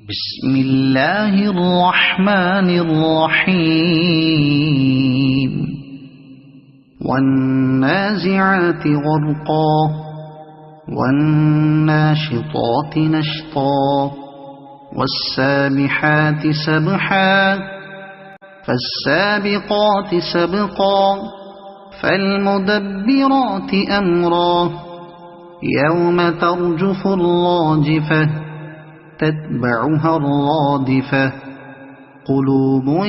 بسم الله الرحمن الرحيم والنازعات غرقا والناشطات نشطا والسابحات سبحا فالسابقات سبقا فالمدبرات أمرا يوم ترجف الراجفة تتبعها الرادفة قلوب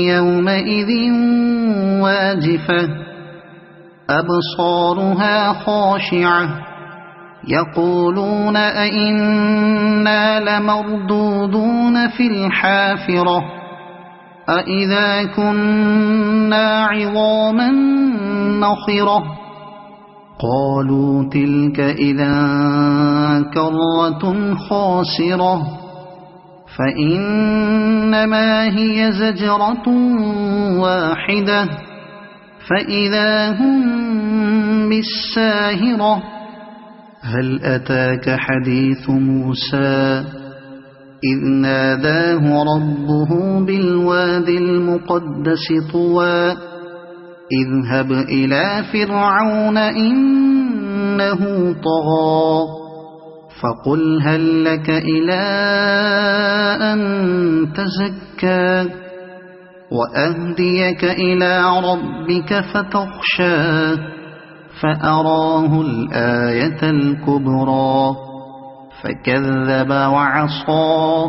يومئذ واجفة أبصارها خاشعة يقولون أئنا لمردودون في الحافرة أئذا كنا عظاما نخرة قالوا تلك إذا كرة خاسرة فإنما هي زجرة واحدة فإذا هم بالساهرة هل أتاك حديث موسى إذ ناداه ربه بالوادي المقدس طوى اذهب إلى فرعون إنه طغى فقل هل لك إلى أن تزكى وأهديك إلى ربك فتخشى فأراه الآية الكبرى فكذب وعصى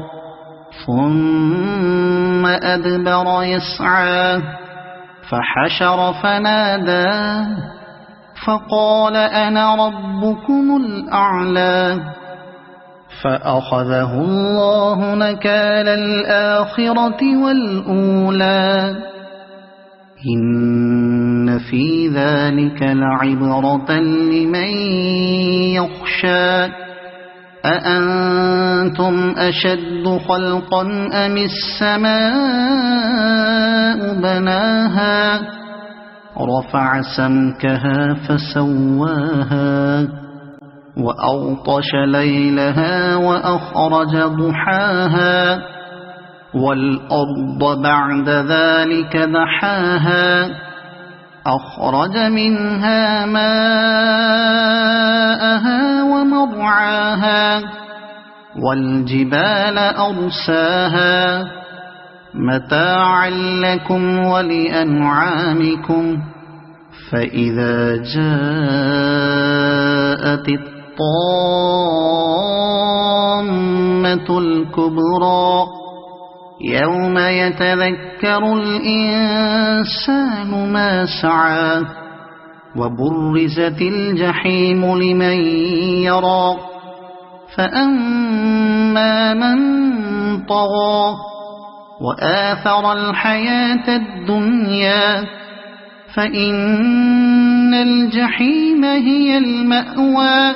ثم أدبر يسعى فحشر فنادى فقال أنا ربكم الأعلى فأخذه الله نكال الآخرة والأولى إن في ذلك لعبرة لمن يخشى أأنتم أشد خلقا أم السماء بناها رفع سمكها فسواها وأغطش ليلها وأخرج ضحاها والأرض بعد ذلك دحاها أخرج منها ماءها ومرعاها والجبال أرساها متاعا لكم ولأنعامكم فإذا جاءت الطامة الكبرى يوم يتذكر الإنسان ما سعى وبرزت الجحيم لمن يرى فأما من طغى وآثر الحياة الدنيا فإن الجحيم هي المأوى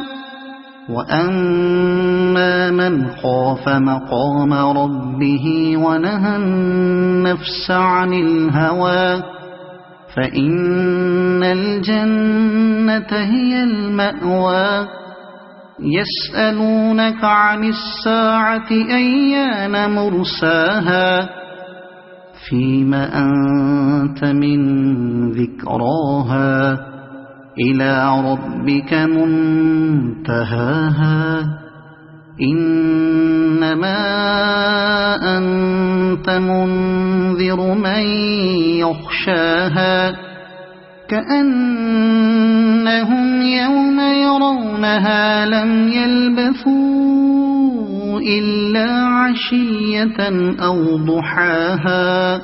وأما من خاف مقام ربه ونهى النفس عن الهوى فإن الجنة هي المأوى يسألونك عن الساعة أيان مرساها فيم أنت من ذكراها إلى ربك منتهاها إنما أنت منذر من يخشاها كأنهم يوم يرونها لم يلبثوا إلا عشية أو ضحاها